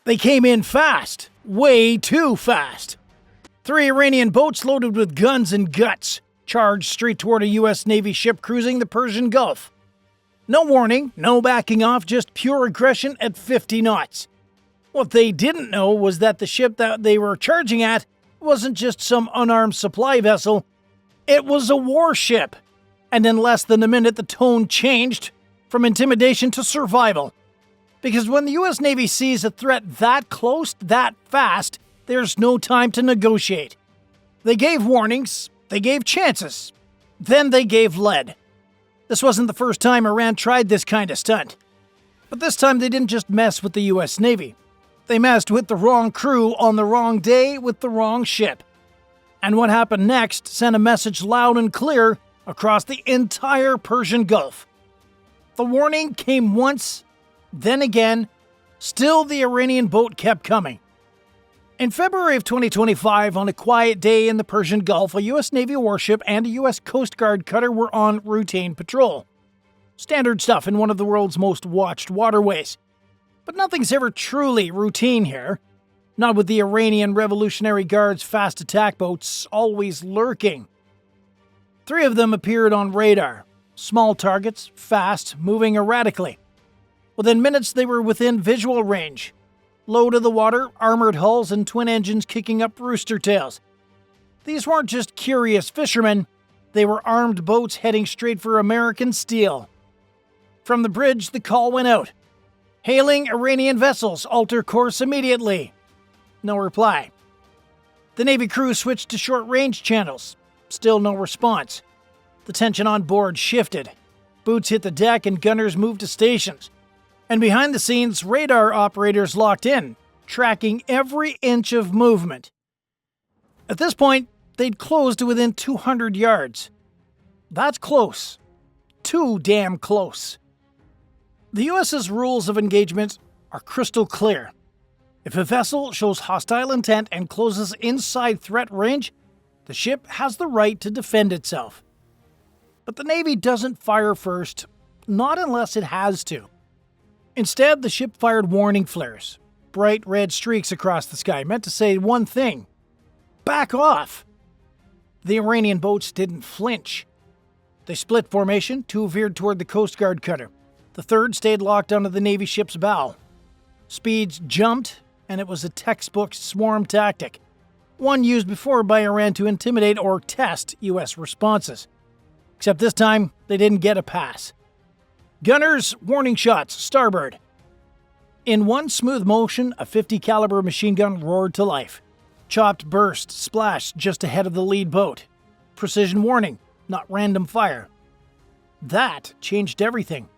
They came in fast, way too fast. 3 Iranian boats loaded with guns and guts charged straight toward a U.S. Navy ship cruising the Persian Gulf. No warning, no backing off, just pure aggression at 50 knots. What they didn't know was that the ship that they were charging at wasn't just some unarmed supply vessel, it was a warship. And in less than a minute, the tone changed from intimidation to survival. Because when the U.S. Navy sees a threat that close, that fast, there's no time to negotiate. They gave warnings, they gave chances, then they gave lead. This wasn't the first time Iran tried this kind of stunt. But this time they didn't just mess with the U.S. Navy. They messed with the wrong crew on the wrong day with the wrong ship. And what happened next sent a message loud and clear across the entire Persian Gulf. The warning came once, then again, still the Iranian boat kept coming. In February of 2025, on a quiet day in the Persian Gulf, a U.S. Navy warship and a U.S. Coast Guard cutter were on routine patrol. Standard stuff in one of the world's most watched waterways. But nothing's ever truly routine here. Not with the Iranian Revolutionary Guard's fast attack boats always lurking. 3 of them appeared on radar. Small targets, fast, moving erratically. Within minutes, they were within visual range. Low to the water, armored hulls, and twin engines kicking up rooster tails. These weren't just curious fishermen, they were armed boats heading straight for American steel. From the bridge, the call went out. Hailing Iranian vessels, alter course immediately. No reply. The Navy crew switched to short-range channels. Still no response. The tension on board shifted. Boots hit the deck and gunners moved to stations. And behind the scenes, radar operators locked in, tracking every inch of movement. At this point, they'd closed to within 200 yards. That's close. Too damn close. The U.S.'s rules of engagement are crystal clear. If a vessel shows hostile intent and closes inside threat range, the ship has the right to defend itself. But the Navy doesn't fire first, not unless it has to. Instead, the ship fired warning flares, bright red streaks across the sky, meant to say one thing: back off! The Iranian boats didn't flinch. They split formation, 2 veered toward the Coast Guard cutter. The 3rd stayed locked onto the Navy ship's bow. Speeds jumped, and it was a textbook swarm tactic, one used before by Iran to intimidate or test U.S. responses. Except this time, they didn't get a pass. Gunners, warning shots, starboard. In one smooth motion, a .50 caliber machine gun roared to life. Chopped burst splashed just ahead of the lead boat. Precision warning, not random fire. That changed everything.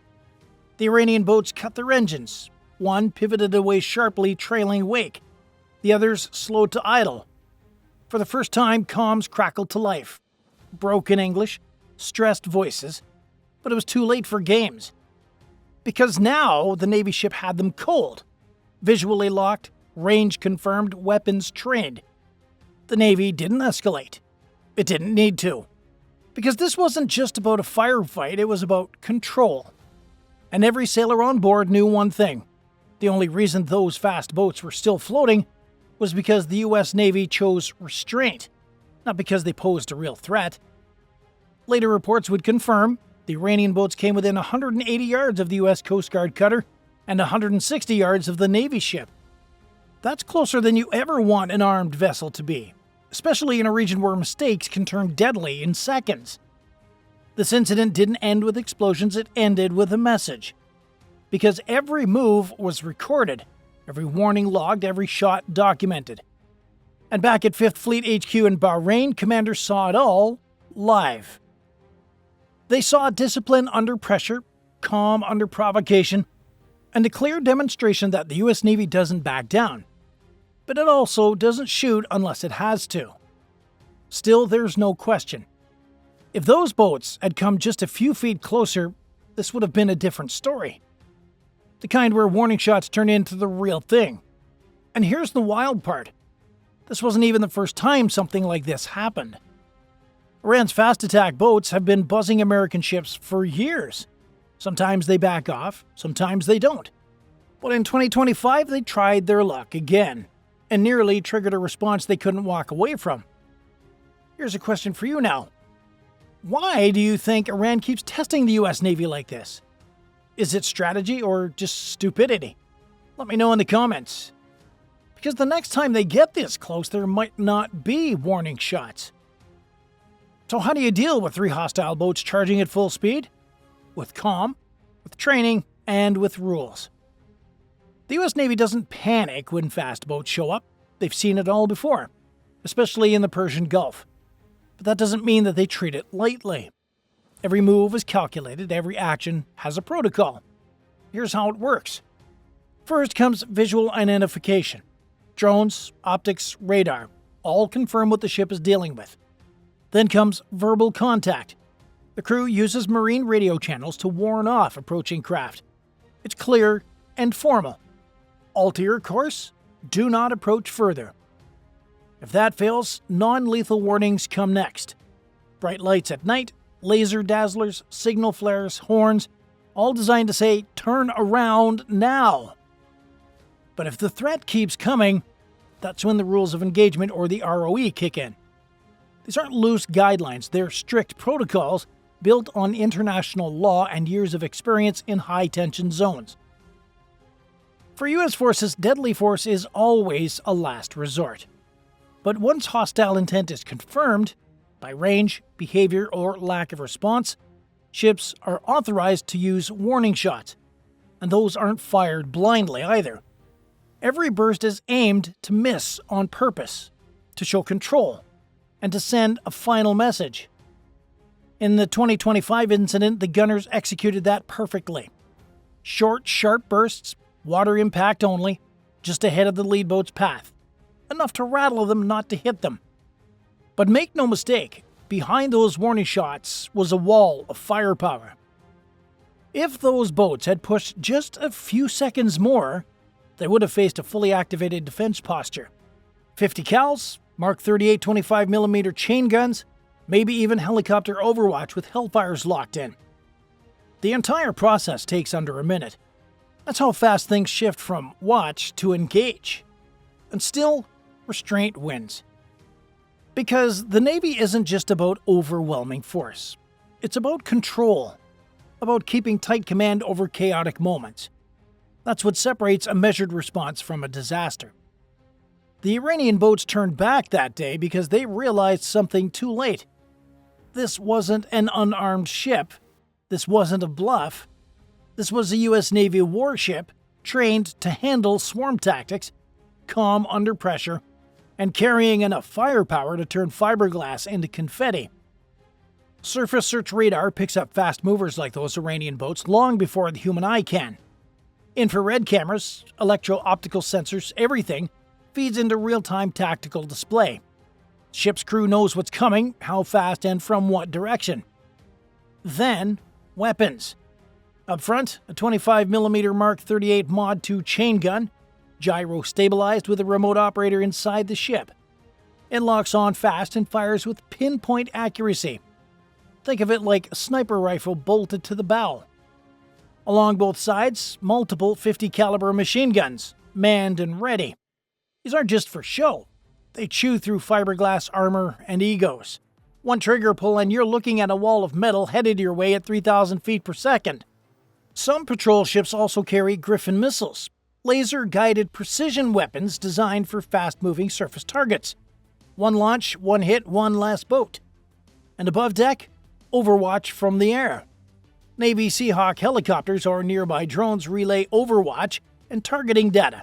The Iranian boats cut their engines. One pivoted away sharply, trailing wake. The others slowed to idle. For the first time, comms crackled to life. Broken English, stressed voices, but it was too late for games. Because now the Navy ship had them cold. Visually locked, range confirmed, weapons trained. The Navy didn't escalate. It didn't need to. Because this wasn't just about a firefight, it was about control. And every sailor on board knew one thing. The only reason those fast boats were still floating was because the U.S. Navy chose restraint, not because they posed a real threat. Later reports would confirm the Iranian boats came within 180 yards of the U.S. Coast Guard cutter and 160 yards of the Navy ship. That's closer than you ever want an armed vessel to be, especially in a region where mistakes can turn deadly in seconds. This incident didn't end with explosions, it ended with a message. Because every move was recorded, every warning logged, every shot documented. And back at 5th Fleet HQ in Bahrain, commanders saw it all live. They saw discipline under pressure, calm under provocation, and a clear demonstration that the U.S. Navy doesn't back down. But it also doesn't shoot unless it has to. Still, there's no question. If those boats had come just a few feet closer, this would have been a different story. The kind where warning shots turn into the real thing. And here's the wild part. This wasn't even the first time something like this happened. Iran's fast attack boats have been buzzing American ships for years. Sometimes they back off, sometimes they don't. But in 2025, they tried their luck again, and nearly triggered a response they couldn't walk away from. Here's a question for you now. Why do you think Iran keeps testing the US Navy like this? Is it strategy or just stupidity? Let me know in the comments. Because the next time they get this close, there might not be warning shots. So how do you deal with 3 hostile boats charging at full speed? With calm, with training, and with rules. The US Navy doesn't panic when fast boats show up. They've seen it all before, especially in the Persian Gulf. But that doesn't mean that they treat it lightly. Every move is calculated, every action has a protocol. Here's how it works. First comes visual identification. Drones, optics, radar, all confirm what the ship is dealing with. Then comes verbal contact. The crew uses marine radio channels to warn off approaching craft. It's clear and formal. Alter your course, do not approach further. If that fails, non-lethal warnings come next. Bright lights at night, laser dazzlers, signal flares, horns, all designed to say, turn around now. But if the threat keeps coming, that's when the rules of engagement or the ROE kick in. These aren't loose guidelines, they're strict protocols built on international law and years of experience in high-tension zones. For U.S. forces, deadly force is always a last resort. But once hostile intent is confirmed, by range, behavior, or lack of response, ships are authorized to use warning shots. And those aren't fired blindly either. Every burst is aimed to miss on purpose, to show control, and to send a final message. In the 2025 incident, the gunners executed that perfectly. Short, sharp bursts, water impact only, just ahead of the lead boat's path. Enough to rattle them, not to hit them. But make no mistake, behind those warning shots was a wall of firepower. If those boats had pushed just a few seconds more, they would have faced a fully activated defense posture. 50 cals, Mark 38 25mm chain guns, maybe even helicopter overwatch with Hellfires locked in. The entire process takes under a minute. That's how fast things shift from watch to engage. And still, restraint wins. Because the Navy isn't just about overwhelming force. It's about control, about keeping tight command over chaotic moments. That's what separates a measured response from a disaster. The Iranian boats turned back that day because they realized something too late. This wasn't an unarmed ship. This wasn't a bluff. This was a U.S. Navy warship trained to handle swarm tactics, calm under pressure, and carrying enough firepower to turn fiberglass into confetti. Surface search radar picks up fast movers like those Iranian boats long before the human eye can. Infrared cameras, electro-optical sensors, everything feeds into real-time tactical display. Ship's crew knows what's coming, how fast, and from what direction. Then, weapons. Up front, a 25mm Mark 38 Mod 2 chain gun, gyro-stabilized with a remote operator inside the ship. It locks on fast and fires with pinpoint accuracy. Think of it like a sniper rifle bolted to the bow. Along both sides, multiple 50 caliber machine guns, manned and ready. These aren't just for show. They chew through fiberglass armor and egos. One trigger pull and you're looking at a wall of metal headed your way at 3,000 feet per second. Some patrol ships also carry Griffin missiles, laser-guided precision weapons designed for fast-moving surface targets. One launch, one hit, one last boat. And above deck, overwatch from the air. Navy Seahawk helicopters or nearby drones relay overwatch and targeting data.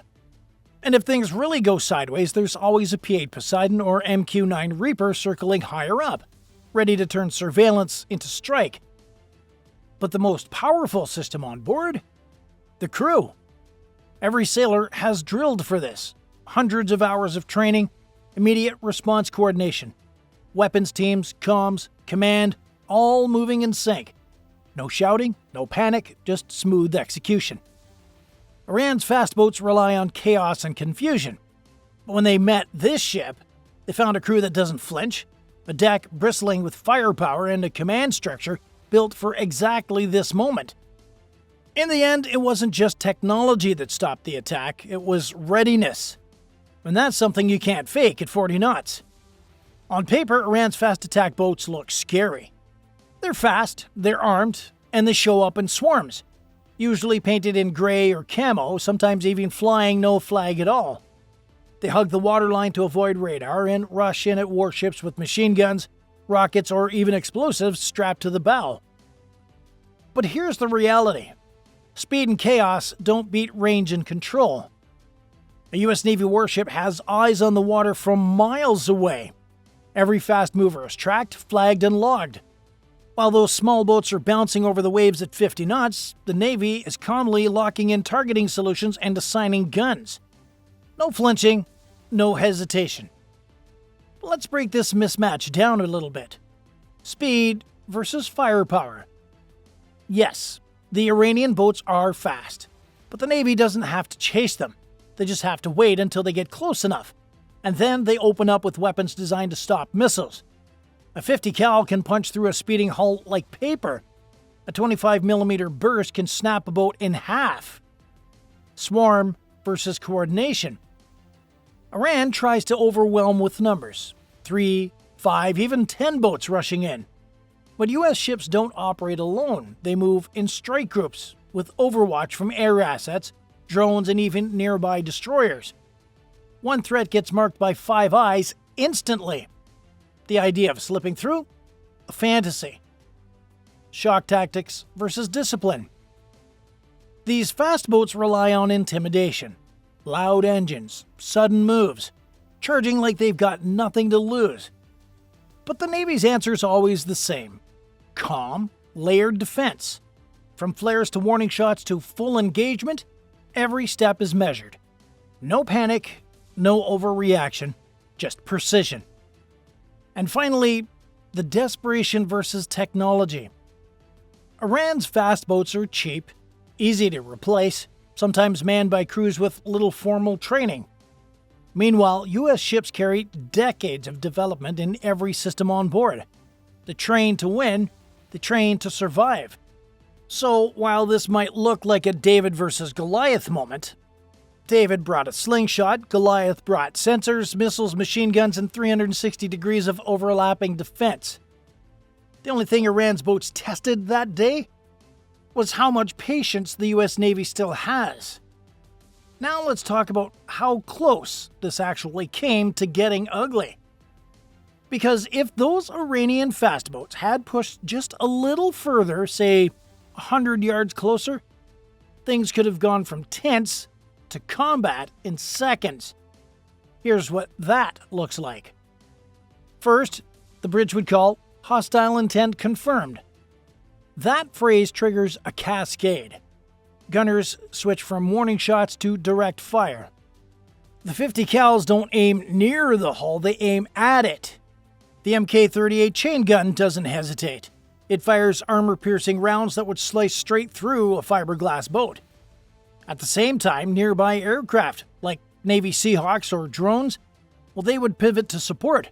And if things really go sideways, there's always a P-8 Poseidon or MQ-9 Reaper circling higher up, ready to turn surveillance into strike. But the most powerful system on board? The crew. Every sailor has drilled for this. Hundreds of hours of training, immediate response coordination. Weapons teams, comms, command, all moving in sync. No shouting, no panic, just smooth execution. Iran's fast boats rely on chaos and confusion. But when they met this ship, they found a crew that doesn't flinch, a deck bristling with firepower and a command structure built for exactly this moment. In the end, it wasn't just technology that stopped the attack, it was readiness. And that's something you can't fake at 40 knots. On paper, Iran's fast attack boats look scary. They're fast, they're armed, and they show up in swarms, usually painted in gray or camo, sometimes even flying no flag at all. They hug the waterline to avoid radar and rush in at warships with machine guns, rockets, or even explosives strapped to the bow. But here's the reality. Speed and chaos don't beat range and control. A U.S. Navy warship has eyes on the water from miles away. Every fast mover is tracked, flagged, and logged. While those small boats are bouncing over the waves at 50 knots, the Navy is calmly locking in targeting solutions and assigning guns. No flinching, no hesitation. Let's break this mismatch down a little bit. Speed versus firepower. Yes, the Iranian boats are fast, but the Navy doesn't have to chase them. They just have to wait until they get close enough, and then they open up with weapons designed to stop missiles. A 50 cal can punch through a speeding hull like paper. A 25mm burst can snap a boat in half. Swarm versus coordination. Iran tries to overwhelm with numbers. 3, 5, even 10 boats rushing in. But U.S. ships don't operate alone. They move in strike groups, with overwatch from air assets, drones, and even nearby destroyers. One threat gets marked by 5 eyes instantly. The idea of slipping through? A fantasy. Shock tactics versus discipline. These fast boats rely on intimidation. Loud engines, sudden moves, charging like they've got nothing to lose. But the Navy's answer is always the same. Calm, layered defense. From flares to warning shots to full engagement, every step is measured. No panic, no overreaction, just precision. And finally, the desperation versus technology. Iran's fast boats are cheap, easy to replace, sometimes manned by crews with little formal training. Meanwhile, U.S. ships carry decades of development in every system on board. They train to win, they train to survive. So, while this might look like a David versus Goliath moment, David brought a slingshot, Goliath brought sensors, missiles, machine guns, and 360 degrees of overlapping defense. The only thing Iran's boats tested that day was how much patience the U.S. Navy still has. Now let's talk about how close this actually came to getting ugly. Because if those Iranian fast boats had pushed just a little further, say 100 yards closer, things could have gone from tense to combat in seconds. Here's what that looks like. First, the bridge would call hostile intent confirmed. That phrase triggers a cascade. Gunners switch from warning shots to direct fire. The 50 cals don't aim near the hull, they aim at it. The Mk-38 chain gun doesn't hesitate. It fires armor-piercing rounds that would slice straight through a fiberglass boat. At the same time, nearby aircraft, like Navy Seahawks or drones, well, they would pivot to support.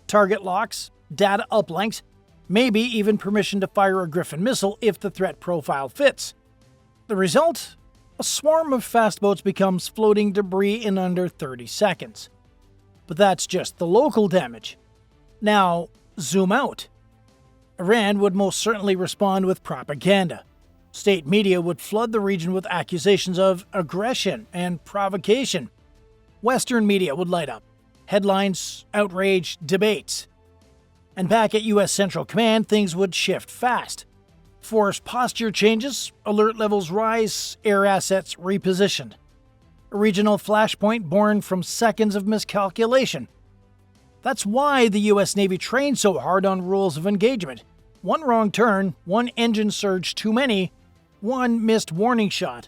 Target locks, data uplinks, maybe even permission to fire a Griffin missile if the threat profile fits. The result? A swarm of fast boats becomes floating debris in under 30 seconds. But that's just the local damage. Now, zoom out. Iran would most certainly respond with propaganda. State media would flood the region with accusations of aggression and provocation. Western media would light up. Headlines, outrage, debates. And back at U.S. Central Command, things would shift fast. Force posture changes, alert levels rise, air assets repositioned. A regional flashpoint born from seconds of miscalculation. That's why the U.S. Navy trained so hard on rules of engagement. One wrong turn, one engine surge too many, one missed warning shot.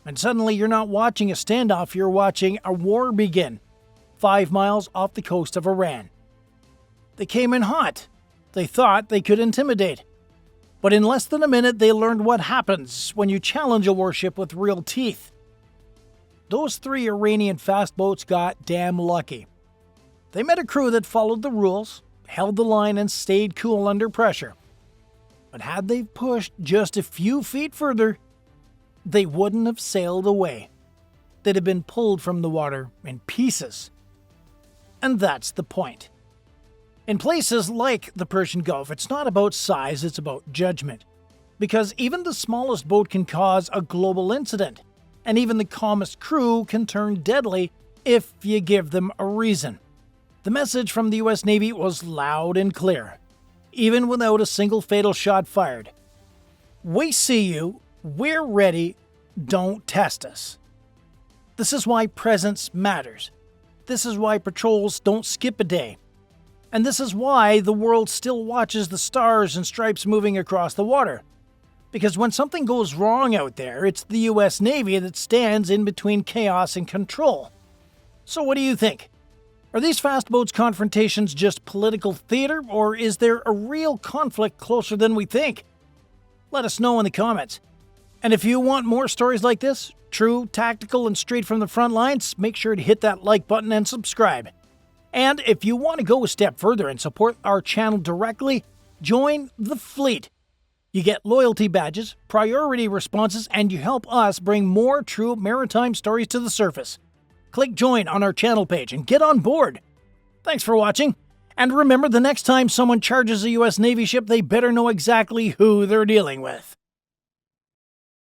And suddenly you're not watching a standoff, you're watching a war begin, 5 miles off the coast of Iran. They came in hot. They thought they could intimidate. But in less than a minute, they learned what happens when you challenge a warship with real teeth. Those 3 Iranian fast boats got damn lucky. They met a crew that followed the rules, held the line, and stayed cool under pressure. But had they pushed just a few feet further, they wouldn't have sailed away. They'd have been pulled from the water in pieces. And that's the point. In places like the Persian Gulf, it's not about size, it's about judgment. Because even the smallest boat can cause a global incident, and even the calmest crew can turn deadly if you give them a reason. The message from the US Navy was loud and clear, even without a single fatal shot fired. We see you, we're ready, don't test us. This is why presence matters. This is why patrols don't skip a day. And this is why the world still watches the stars and stripes moving across the water. Because when something goes wrong out there, it's the US Navy that stands in between chaos and control. So what do you think? Are these fast boats confrontations just political theater, or is there a real conflict closer than we think? Let us know in the comments. And if you want more stories like this, true, tactical, and straight from the front lines, make sure to hit that like button and subscribe. And if you want to go a step further and support our channel directly, join the fleet. You get loyalty badges, priority responses, and you help us bring more true maritime stories to the surface. Click join on our channel page and get on board. Thanks for watching. And remember, the next time someone charges a US Navy ship, they better know exactly who they're dealing with.